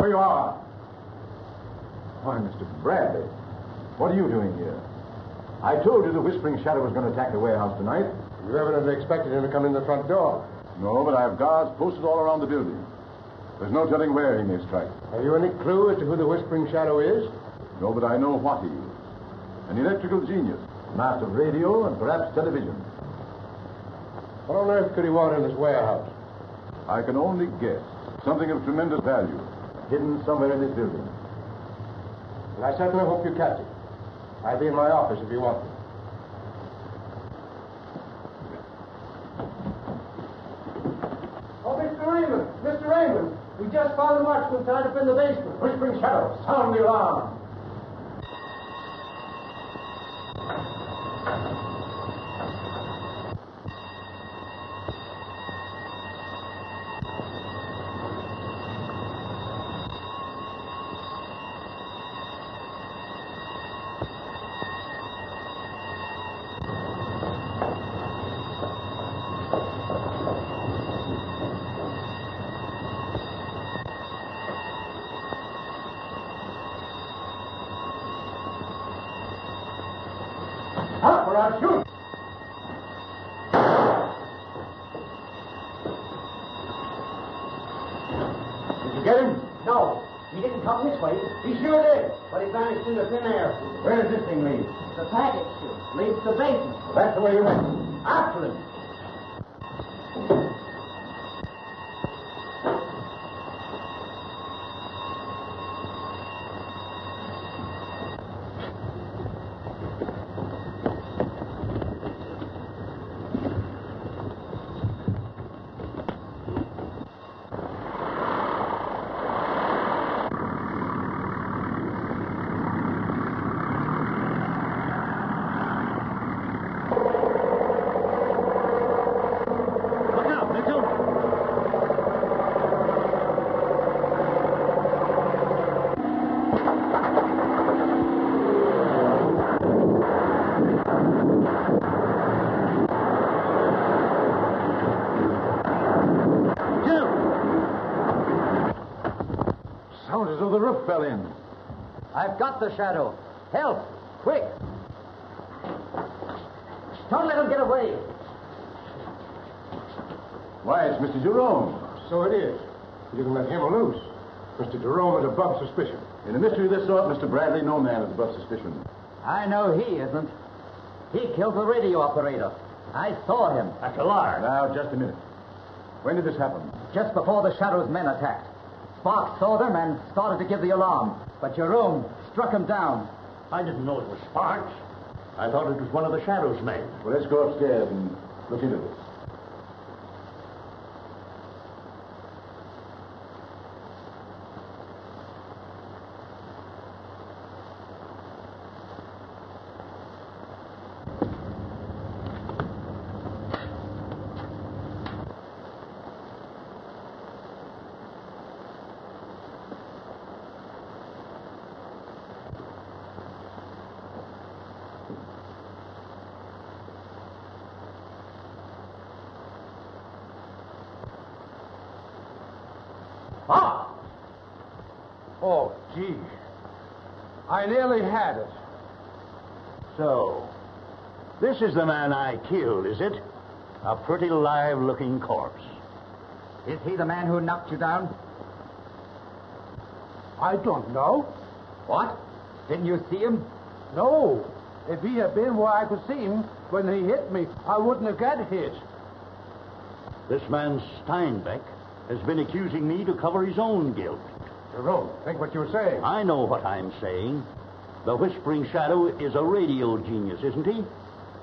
where you are. Why, Mr. Bradley, what are you doing here? I told you the Whispering Shadow was going to attack the warehouse tonight. You evidently expected him to come in the front door. No, but I have guards posted all around the building. There's no telling where he may strike. Have you any clue as to who the Whispering Shadow is? No, but I know what he is. An electrical genius, master of radio and perhaps television. What on earth could he want in this warehouse? I can only guess. Something of tremendous value, hidden somewhere in this building. And I certainly hope you catch it. I'll be in my office if you want me. Oh, Mr. Raymond! Mr. Raymond! We just found the marksman tied up in the basement. Whispering Shadow, sound the alarm. Up or I'll shoot! Did you get him? No, he didn't come this way. He sure did, but he vanished into thin air. Where does this thing lead? The package leads to the basement. That's the way you went. After him. Sounds as though the roof fell in. I've got the shadow. Help! Quick! Don't let him get away. Why, it's Mr. Jerome. So it is. You can let him loose. Mr. Jerome is above suspicion. In a mystery of this sort, Mr. Bradley, no man is above suspicion. I know he isn't. He killed the radio operator. I saw him. That's a lie. Now, just a minute. When did this happen? Just before the Shadow's men attacked. Sparks saw them and started to give the alarm. But Jerome struck him down. I didn't know it was Sparks. I thought it was one of the Shadow's men. Well, let's go upstairs and look into this. Ah! Oh, gee. I nearly had it. So, this is the man I killed, is it? A pretty live-looking corpse. Is he the man who knocked you down? I don't know. What? Didn't you see him? No. If he had been where I could see him when he hit me, I wouldn't have got hit. This man Steinbeck has been accusing me to cover his own guilt. Jerome, think what you're saying. I know what I'm saying. The Whispering Shadow is a radio genius, isn't he?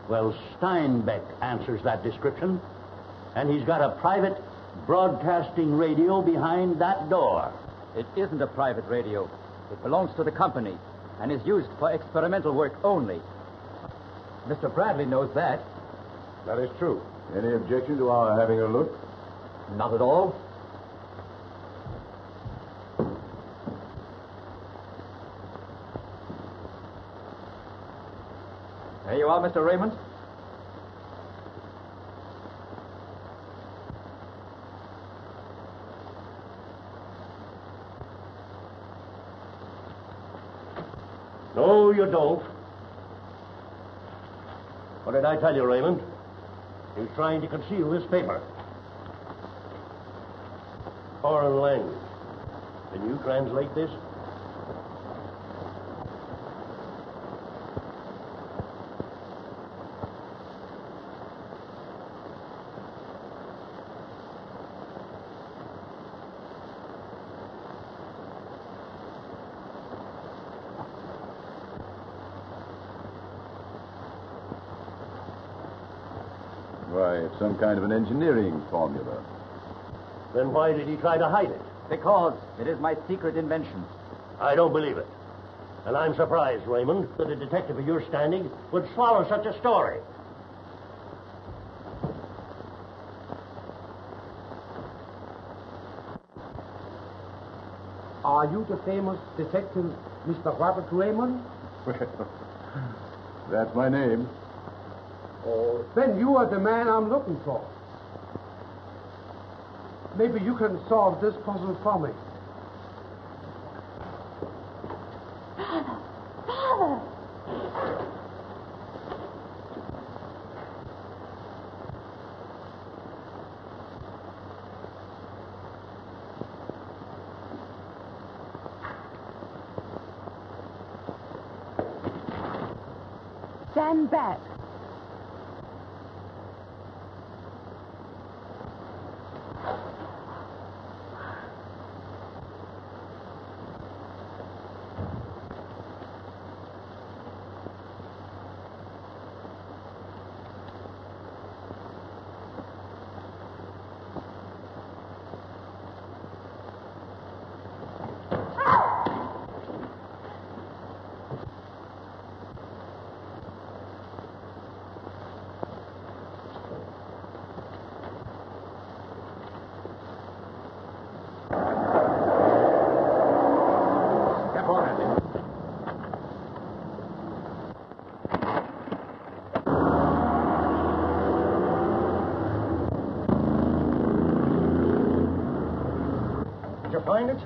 Well, Steinbeck answers that description. And he's got a private broadcasting radio behind that door. It isn't a private radio. It belongs to the company and is used for experimental work only. Mr. Bradley knows that. That is true. Any objection to our having a look? Not at all. There you are, Mr. Raymond. No, you don't. What did I tell you, Raymond? He's trying to conceal this paper. Foreign language. Can you translate this? Why, it's some kind of an engineering formula. Then why did he try to hide it? Because it is my secret invention. I don't believe it. And I'm surprised, Raymond, that a detective of your standing would swallow such a story. Are you the famous detective, Mr. Robert Raymond? Well, that's my name. Oh, then you are the man I'm looking for. Maybe you can solve this puzzle for me. Father! Stand back. Find it?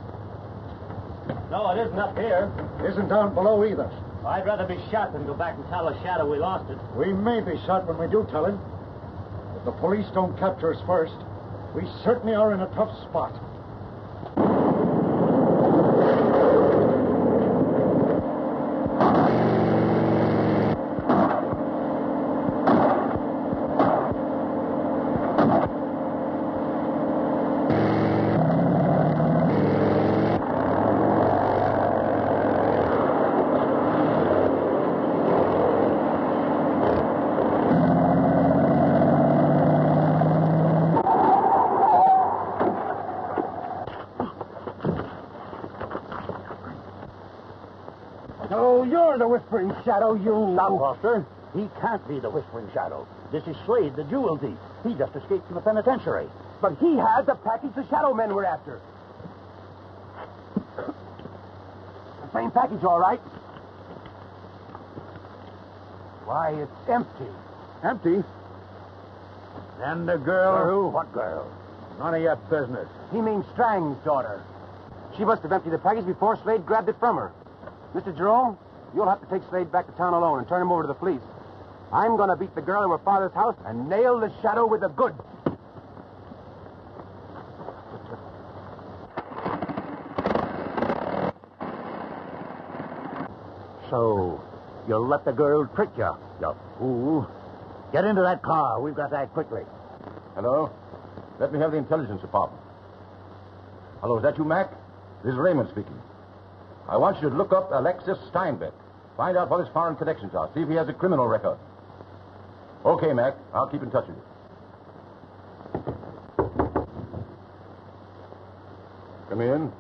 No, it isn't up here. Isn't down below either. I'd rather be shot than go back and tell the Shadow we lost it. We may be shot when we do tell him. If the police don't capture us first, we certainly are in a tough spot. So you're the Whispering Shadow, you... Stop, Foster. He can't be the Whispering Shadow. This is Slade, the jewel thief. He just escaped from the penitentiary. But he had the package the Shadow men were after. The same package, all right. Why, it's empty. Empty? And the girl... Who? What girl? None of your business. He means Strang's daughter. She must have emptied the package before Slade grabbed it from her. Mr. Jerome, you'll have to take Slade back to town alone and turn him over to the police. I'm going to beat the girl in her father's house and nail the Shadow with the goods. So, you'll let the girl trick you, you fool. Get into that car. We've got to act quickly. Hello? Let me have the intelligence department. Hello, is that you, Mac? This is Raymond speaking. I want you to look up Alexis Steinbeck. Find out what his foreign connections are. See if he has a criminal record. Okay, Mac. I'll keep in touch with you. Come in.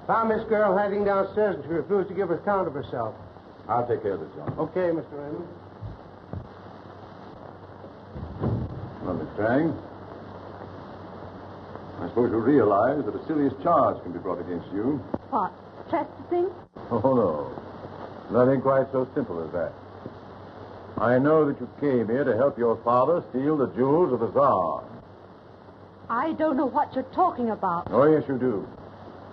Found this girl hiding downstairs and she refused to give an account of herself. I'll take care of this, John. Okay, Mr. Raymond. Well, Miss Strang, I suppose you realize that a serious charge can be brought against you. What? Trespassing? Oh, no. Nothing quite so simple as that. I know that you came here to help your father steal the jewels of the Tsar. I don't know what you're talking about. Oh, yes, you do.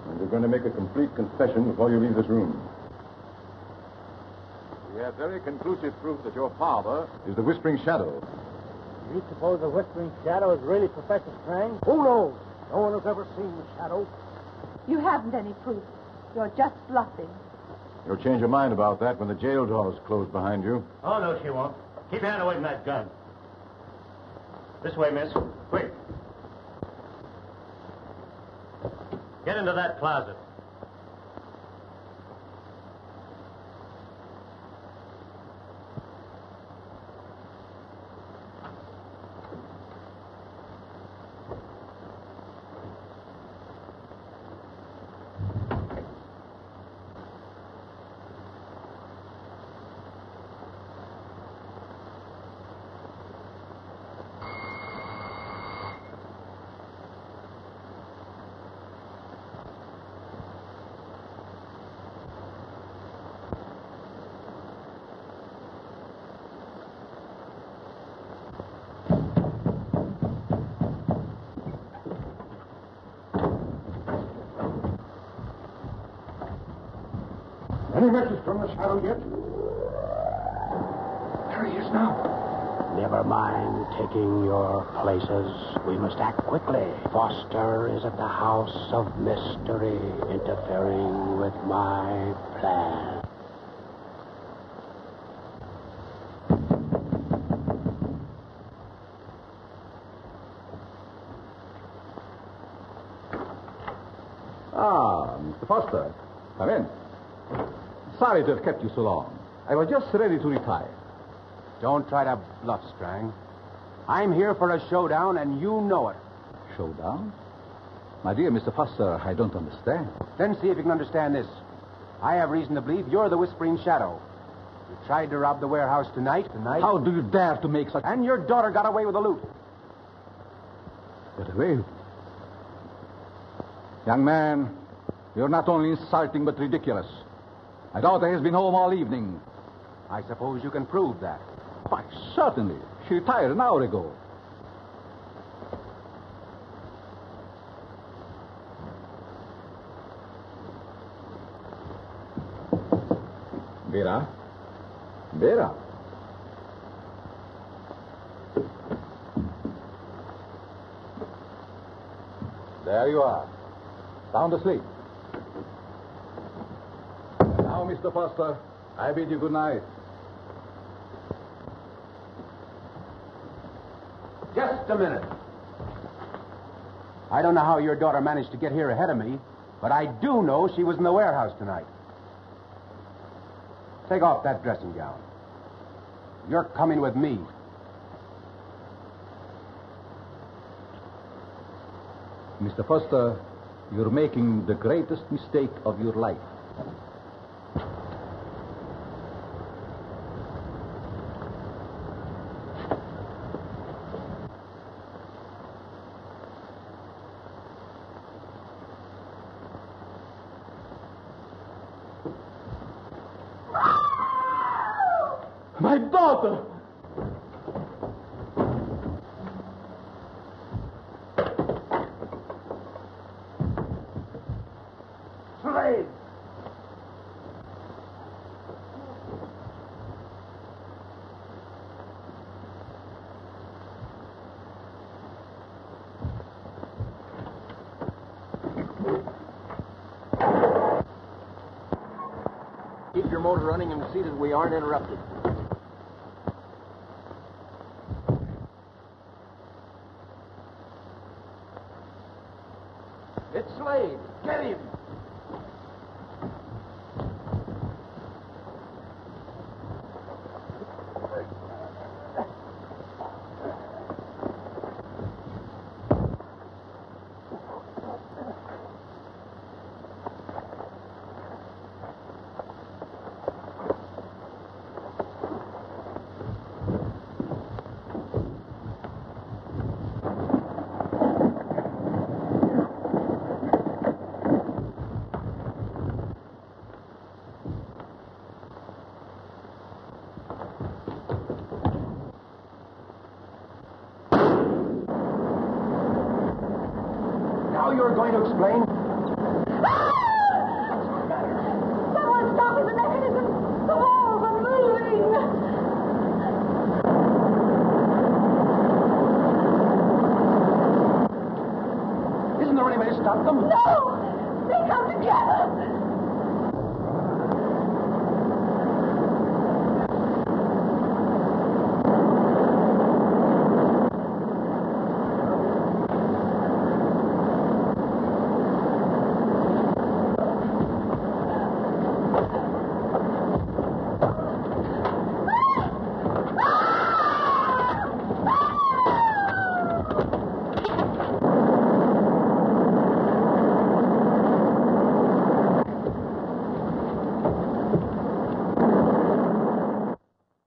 And you're going to make a complete confession before you leave this room. We have very conclusive proof that your father is the Whispering Shadow. You suppose the Whispering Shadow is really Professor Strang? Who knows? No one has ever seen the Shadow. You haven't any proof. You're just bluffing. You'll change your mind about that when the jail doors close behind you. Oh, no, she won't. Keep your hand away from that gun. This way, miss. Quick. Get into that closet. Any message from the Shadow yet? There he is now. Never mind taking your places. We must act quickly. Foster is at the house of mystery, interfering with my plan. Ah, Mr. Foster. Come in. Sorry to have kept you so long. I was just ready to retire. Don't try to bluff, Strang. I'm here for a showdown, and you know it. Showdown? My dear Mr. Foster, I don't understand. Then see if you can understand this. I have reason to believe you're the Whispering Shadow. You tried to rob the warehouse tonight. How do you dare to make such... And your daughter got away with the loot. Get away? Young man, you're not only insulting but ridiculous. My daughter has been home all evening. I suppose you can prove that. Why, certainly. She retired an hour ago. Vera? Vera? There you are. Sound asleep. And now, Mr. Foster, I bid you good night. Just a minute. I don't know how your daughter managed to get here ahead of me, but I do know she was in the warehouse tonight. Take off that dressing gown. You're coming with me. Mr. Foster, you're making the greatest mistake of your life. My daughter! Slade! Keep your motor running and see that we aren't interrupted. It's Slade. Get him. Now you're going to explain? Someone stop the mechanism! The walls are moving! stop them? No! They come together!